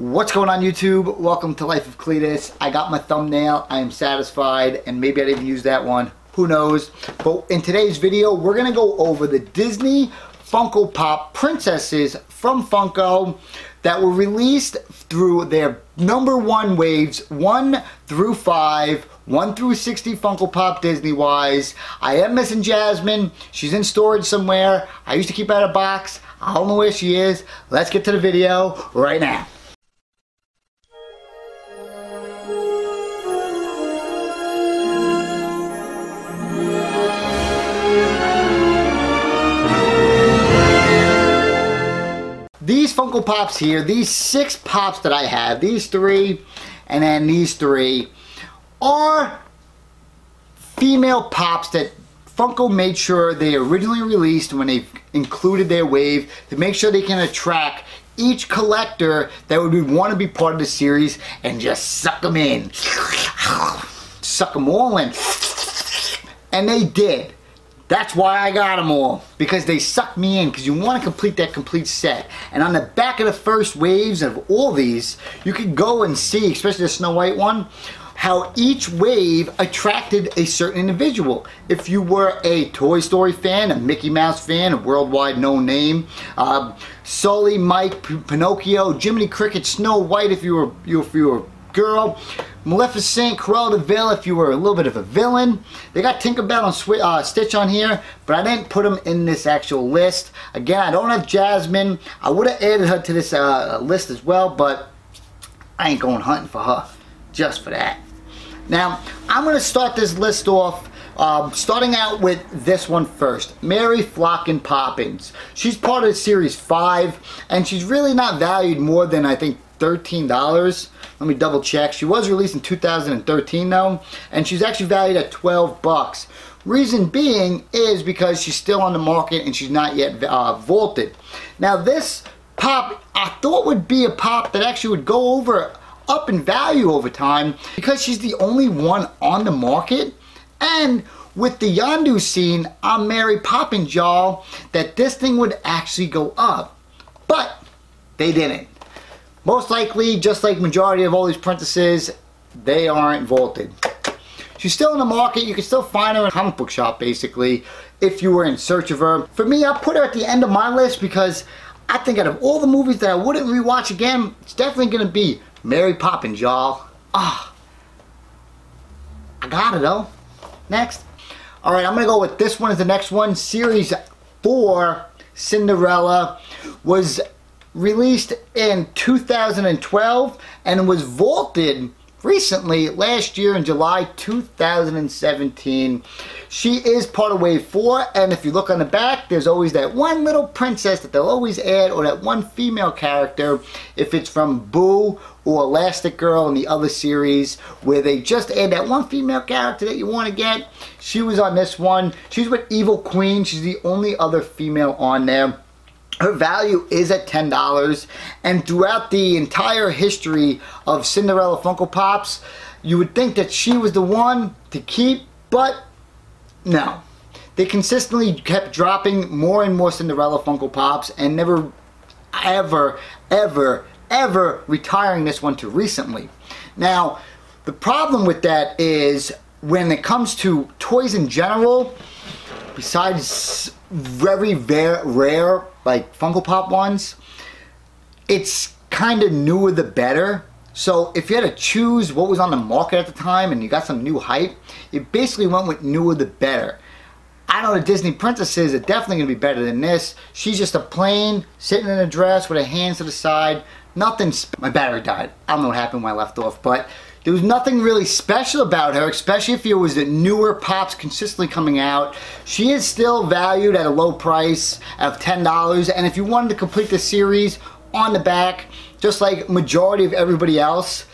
What's going on YouTube? Welcome to Life of CLETUS. I got my thumbnail. I am satisfied, and maybe I didn't even use that one. Who knows? But in today's video, we're going to go over the Disney Funko Pop princesses from Funko that were released through their #1 waves, 1 through 5, 1 through 60 Funko Pop Disney-wise. I am missing Jasmine. She's in storage somewhere. I used to keep her in a box. I don't know where she is. Let's get to the video right now. These Funko Pops here, these 6 Pops that I have, these 3 and then these 3, are female Pops that Funko made sure they originally released when they included their wave to make sure they can attract each collector that would want to be part of the series and just suck them in. Suck them all in. And they did. That's why I got them all, because they suck me in, because you want to complete that complete set. And on the back of the first waves of all these, you can go and see, especially the Snow White one, how each wave attracted a certain individual. If you were a Toy Story fan, a Mickey Mouse fan, a worldwide known name, Sully, Mike, Pinocchio, Jiminy Cricket, Snow White if you were a girl, Maleficent, Cruella de Vil if you were a little bit of a villain. They got Tinkerbell and Stitch on here, but I didn't put them in this actual list. Again, I don't have Jasmine. I would have added her to this list as well, but I ain't going hunting for her just for that. Now, I'm going to start this list off starting out with this one first, Mary Flockin' Poppins. She's part of Series 5, and she's really not valued more than, I think, $13. Let me double check. She was released in 2013 though, and she's actually valued at 12 bucks. Reason being is because she's still on the market and she's not yet vaulted. Now this pop I thought would be a pop that actually would go up in value over time, because she's the only one on the market, and with the Yondu scene on Mary Poppins, y'all, that this thing would actually go up. But they didn't. Most likely, just like majority of all these princesses, they aren't vaulted. She's still in the market. You can still find her in a comic book shop, basically, if you were in search of her. For me, I put her at the end of my list because I think out of all the movies that I wouldn't rewatch again, it's definitely going to be Mary Poppins, y'all. I got it, though. Next. Alright, I'm going to go with this one as the next one. Series 4, Cinderella, was released in 2012 and was vaulted recently last year in July 2017. She is part of Wave 4, and if you look on the back, there's always that one little princess that they'll always add, or that one female character, if it's from Boo or Elastic Girl in the other series, where they just add that one female character that you want to get. She was on this one. She's with Evil Queen. She's the only other female on there. Her value is at $10, and throughout the entire history of Cinderella Funko Pops, you would think that she was the one to keep, but no. They consistently kept dropping more and more Cinderella Funko Pops and never, ever, ever, ever retiring this one to recently. Now, the problem with that is when it comes to toys in general, besides very rare like Funko Pop ones, it's kind of newer the better. So if you had to choose what was on the market at the time and you got some new hype, you basically went with newer the better. I know the Disney princesses are definitely going to be better than this. She's just a plain, sitting in a dress with her hands to the side. Nothing, my battery died. I don't know what happened when I left off, but there was nothing really special about her, especially if it was the newer Pops consistently coming out. She is still valued at a low price of $10, and if you wanted to complete the series on the back, just like majority of everybody else,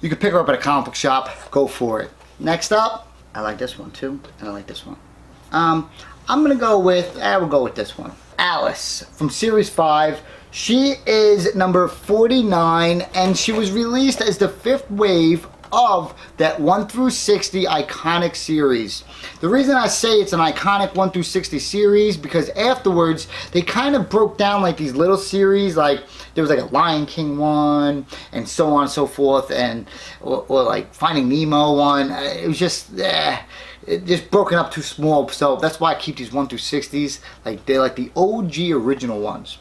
you could pick her up at a comic book shop. Go for it. Next up, I like this one too, and I like this one. I'm gonna go with, we'll go with this one. Alice from Series 5. She is number 49, and she was released as the 5th wave of that 1 through 60 iconic series. The reason I say it's an iconic 1 through 60 series because afterwards they kind of broke down like these little series, like there was like a Lion King one and so on and so forth, and or like Finding Nemo one. It was just it just broken up too small, so that's why I keep these 1 through 60s. Like they're like the OG original ones.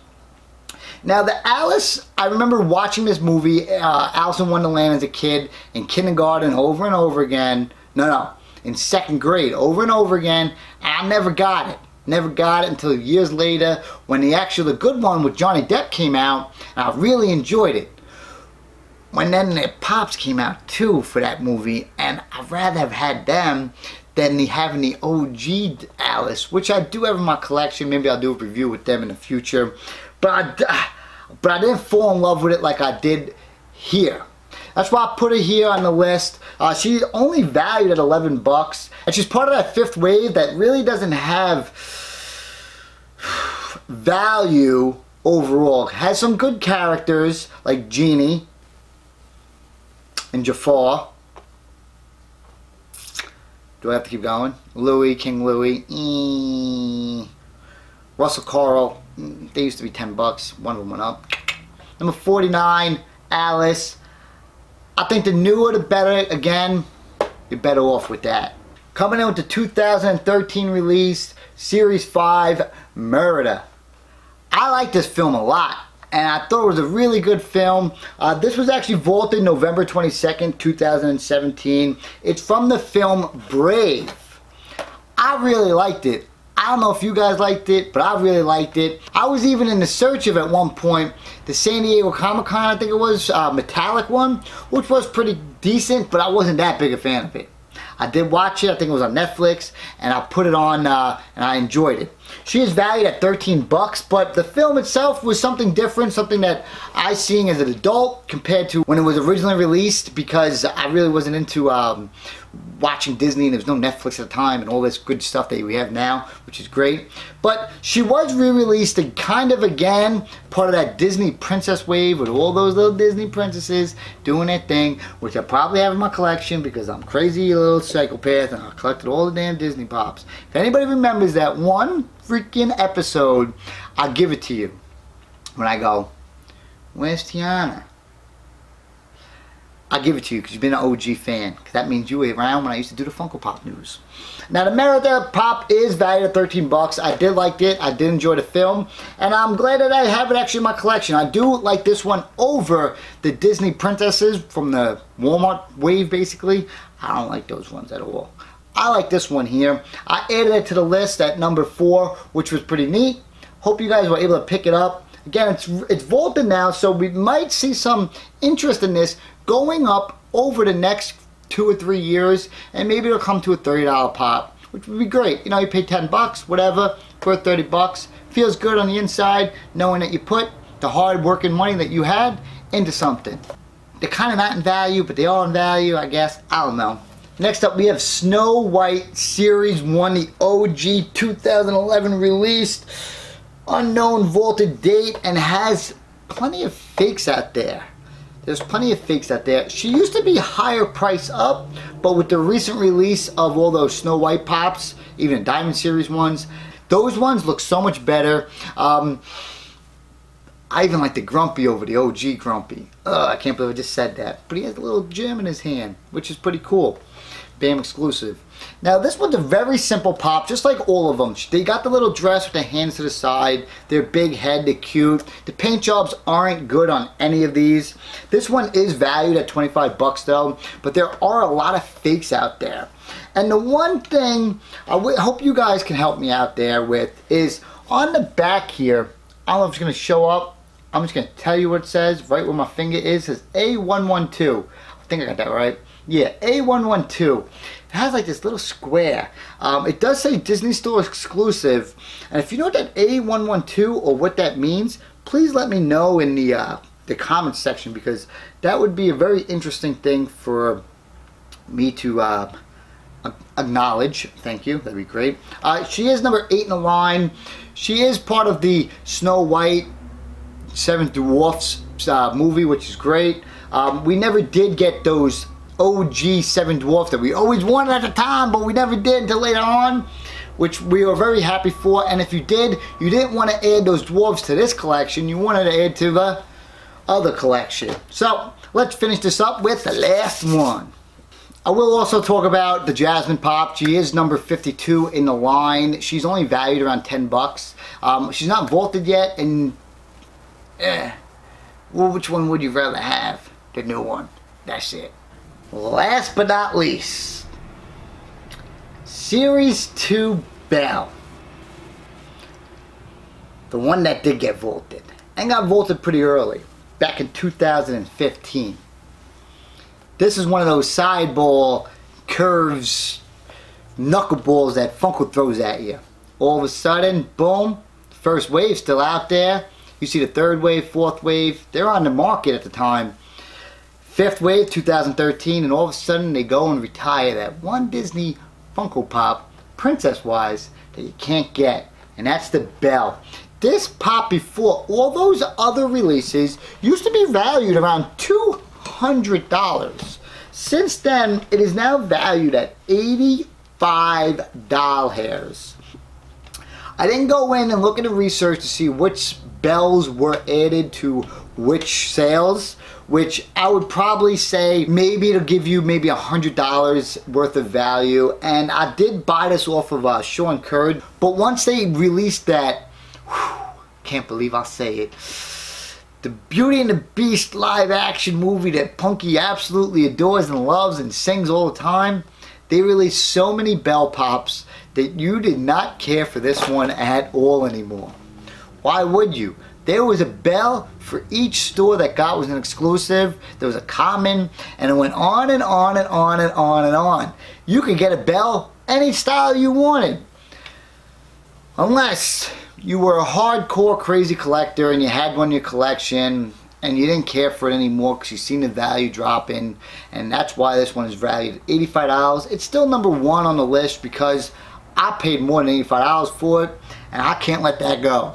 Now the Alice, I remember watching this movie, Alice in Wonderland, as a kid in kindergarten over and over again. No, in second grade over and over again, and I never got it. Never got it until years later when the good one with Johnny Depp came out, and I really enjoyed it. When then the Pops came out too for that movie, and I'd rather have had them than having the OG Alice, which I do have in my collection. Maybe I'll do a review with them in the future. But I didn't fall in love with it like I did here. That's why I put her here on the list. She's only valued at 11 bucks. And she's part of that fifth wave that really doesn't have value overall. Has some good characters like Genie and Jafar. Do I have to keep going? Louis, King Louis. Russell Carl. They used to be 10 bucks. One of them went up. Number 49, Alice. I think the newer the better. Again, you're better off with that. Coming in with the 2013 release, Series 5, Murder. I like this film a lot, and I thought it was a really good film. This was actually vaulted November 22nd, 2017. It's from the film Brave. I really liked it. I don't know if you guys liked it, but I really liked it. I was even in the search of, at one point, the San Diego Comic-Con, I think it was, metallic one, which was pretty decent, but I wasn't that big a fan of it. I did watch it, I think it was on Netflix, and I put it on, and I enjoyed it. She is valued at 13 bucks, but the film itself was something different, something that I seen as an adult compared to when it was originally released, because I really wasn't into watching Disney, and there was no Netflix at the time and all this good stuff that we have now, which is great. But she was re-released and kind of again part of that Disney princess wave with all those little Disney princesses doing their thing, which I probably have in my collection because I'm crazy little psychopath and I collected all the damn Disney Pops. If anybody remembers that one freaking episode, I'll give it to you when I go, "Where's Tiana?" I'll give it to you because you've been an OG fan. Because that means you were around when I used to do the Funko Pop news. Now the Merida Pop is valued at 13 bucks. I did like it. I did enjoy the film. And I'm glad that I have it actually in my collection. I do like this one over the Disney princesses from the Walmart wave basically. I don't like those ones at all. I like this one here. I added it to the list at number 4, which was pretty neat. Hope you guys were able to pick it up. Again, it's vaulted now, so we might see some interest in this going up over the next 2 or 3 years, and maybe it'll come to a $30 pop, which would be great. You know, you pay 10 bucks, whatever, for 30 bucks. Feels good on the inside, knowing that you put the hard working money that you had into something. They're kind of not in value, but they are in value, I guess. I don't know. Next up, we have Snow White Series 1, the OG 2011 released. Unknown vaulted date, and has plenty of fakes out there. There's plenty of fakes out there. She used to be higher price up, but with the recent release of all those Snow White Pops, even the Diamond Series ones, those ones look so much better. I even like the Grumpy over the OG Grumpy. I can't believe I just said that. But he has a little gem in his hand, which is pretty cool. BAM exclusive. Now this one's a very simple pop, just like all of them. They got the little dress with the hands to the side, their big head, they're cute. The paint jobs aren't good on any of these. This one is valued at 25 bucks though, but there are a lot of fakes out there. And the one thing I hope you guys can help me out there with is on the back here, I don't know if it's going to show up. I'm just going to tell you what it says right where my finger is. It says A112. I think I got that right. Yeah, A112. It has like this little square. It does say Disney Store exclusive. And if you know what that A112 or what that means, please let me know in the comments section, because that would be a very interesting thing for me to acknowledge. Thank you. That'd be great. She is number 8 in the line. She is part of the Snow White Seven Dwarfs movie, which is great. We never did get those OG 7 Dwarfs that we always wanted at the time, but we never did until later on, which we were very happy for. And if you did, you didn't want to add those dwarfs to this collection, you wanted to add to the other collection. So let's finish this up with the last one. I will also talk about the Jasmine Pop. She is number 52 in the line. She's only valued around 10 bucks. She's not vaulted yet, and well, which one would you rather have? The new one. That's it. Last but not least, Series 2 Belle. The one that did get vaulted. And got vaulted pretty early, back in 2015. This is one of those sideball curves, knuckleballs that Funko throws at you. All of a sudden, boom, first wave still out there. You see the third wave, fourth wave, they're on the market at the time. Fifth wave, 2013, and all of a sudden they go and retire that one Disney Funko Pop, princess-wise, that you can't get, and that's the Belle. This pop, before all those other releases, used to be valued around $200. Since then, it is now valued at 85 doll hairs. I didn't go in and look at the research to see which Belles were added to which sales, which I would probably say maybe it'll give you maybe $100 worth of value. And I did buy this off of Sean Curd, but once they released that, can't believe I'll say it, the Beauty and the Beast live action movie that Punky absolutely adores and loves and sings all the time, they released so many Belle Pops that you did not care for this one at all anymore. Why would you? There was a Belle for each store that got was an exclusive. There was a common, and it went on and on and on and on and on. You could get a Belle any style you wanted. Unless you were a hardcore crazy collector and you had one in your collection and you didn't care for it anymore because you've seen the value dropping, and that's why this one is valued at $85. It's still number one on the list because I paid more than $85 for it, and I can't let that go.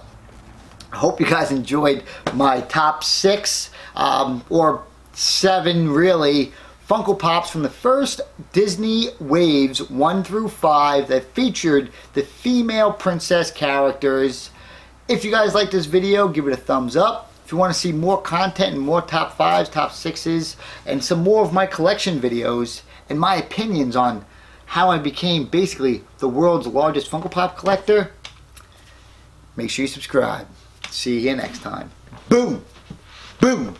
I hope you guys enjoyed my top 6 or 7 really Funko Pops from the first Disney waves 1 through 5 that featured the female princess characters. If you guys like this video, give it a thumbs up. If you want to see more content and more top 5s, top 6s, and some more of my collection videos and my opinions on how I became basically the world's largest Funko Pop collector, make sure you subscribe. See you here next time. Boom! Boom!